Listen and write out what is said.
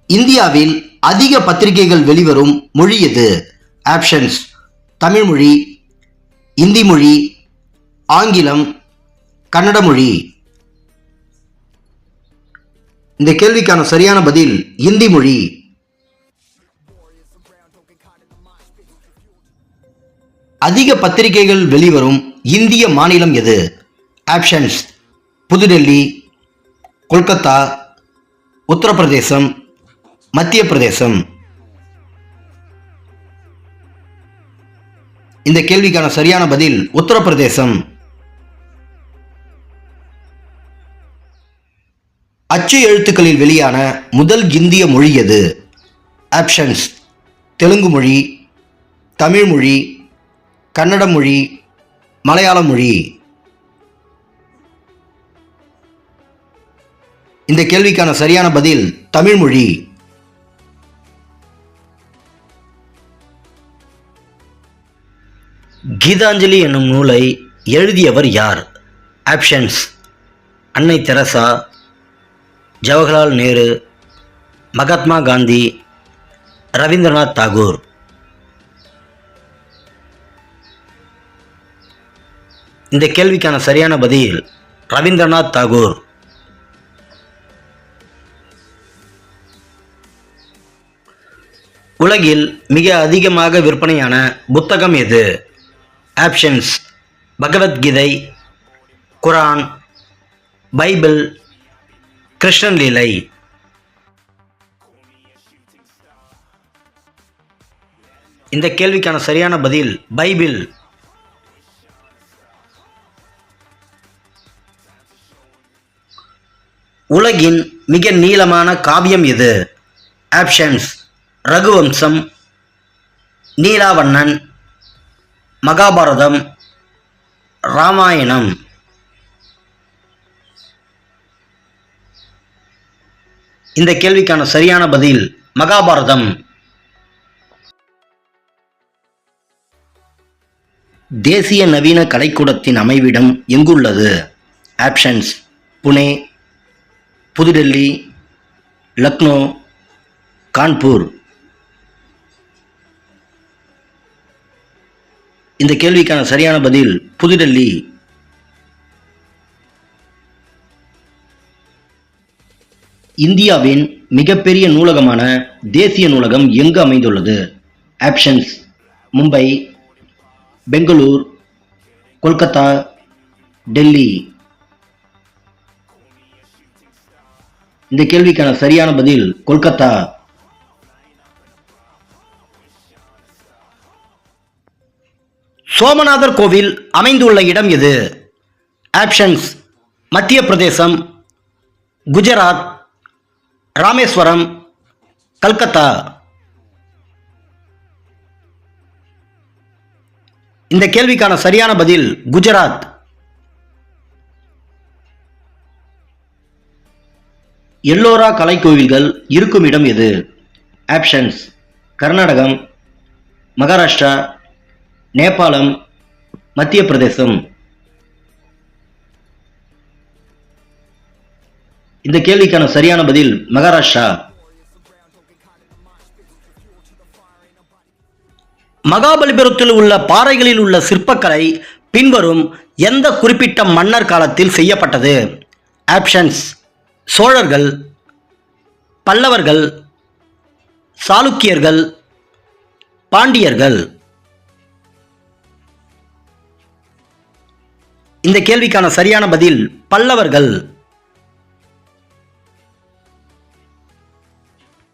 இந்தியாவில் அதிக பத்திரிகைகள் வெளிவரும் மொழி எது? ஆப்ஷன்ஸ்: தமிழ் மொழி, இந்தி மொழி, ஆங்கிலம், கன்னட மொழி. இந்த கேள்விக்கான சரியான பதில் இந்தி மொழி. அதிக பத்திரிகைகள் வெளிவரும் இந்திய மாநிலம் எது? ஆப்ஷன்ஸ்: புதுடெல்லி, கொல்கத்தா, உத்தரப்பிரதேசம், மத்திய பிரதேசம். இந்த கேள்விக்கான சரியான பதில் உத்தரப்பிரதேசம். அச்சு எழுத்துக்களில் வெளியான முதல் இந்திய மொழி எது? ஆப்ஷன்ஸ்: தெலுங்கு மொழி, தமிழ் மொழி, கன்னட மொழி, மலையாள மொழி. இந்த கேள்விக்கான சரியான பதில் தமிழ் மொழி. கீதாஞ்சலி என்னும் நூலை எழுதியவர் யார்? ஆப்ஷன்ஸ்: அன்னை தெரசா, ஜவஹர்லால் நேரு, மகாத்மா காந்தி, ரவீந்திரநாத் தாகூர். இந்த கேள்விக்கான சரியான பதில் ரவீந்திரநாத் தாகூர். உலகில் மிக அதிகமாக விற்பனையான புத்தகம் எது? ஆப்ஷன்ஸ்: பகவத்கீதை, குரான், பைபிள், கிருஷ்ணன் லீலை. இந்த கேள்விக்கான சரியான பதில் பைபிள். உலகின் மிக நீளமான காவியம் எது? ஆப்ஷன்ஸ்: ரகுவம்சம், நீலாவண்ணன், மகாபாரதம், ராமாயணம். இந்த கேள்விக்கான சரியான பதில் மகாபாரதம். தேசிய நவீன கலைக்கூடத்தின் அமைவிடம் எங்குள்ளது? ஆப்ஷன்ஸ்: புனே, புதுடெல்லி, லக்னோ, கான்பூர். இந்த கேள்விக்கான சரியான பதில் புதுடெல்லி. இந்தியாவின் மிகப்பெரிய நூலகமான தேசிய நூலகம் எங்கு அமைந்துள்ளது? ஆப்ஷன்ஸ்: மும்பை, பெங்களூர், கொல்கத்தா, டெல்லி. இந்த கேள்விக்கான சரியான பதில் கொல்கத்தா. சோமநாதர் கோவில் அமைந்துள்ள இடம் எது? ஆப்ஷன்ஸ்: மத்திய பிரதேசம், குஜராத், ராமேஸ்வரம், கல்கத்தா. இந்த கேள்விக்கான சரியான பதில் குஜராத். எல்லோரா கலைக்கோவில்கள் இருக்கும் இடம் எது? ஆப்ஷன்ஸ்: கர்நாடகம், மகாராஷ்டிரா, நேபாளம், மத்திய பிரதேசம். இந்த கேள்விக்கான சரியான பதில் மகாராஷ்டிரா. மகாபலிபுரத்தில் உள்ள பாறைகளில் உள்ள சிற்பக்கலை பின்வரும் எந்த குறிப்பிட்ட மன்னர் காலத்தில் செய்யப்பட்டது? ஆப்ஷன்ஸ்: சோழர்கள், பல்லவர்கள், சாளுக்கியர்கள், பாண்டியர்கள். இந்த கேள்விக்கான சரியான பதில் பல்லவர்கள்.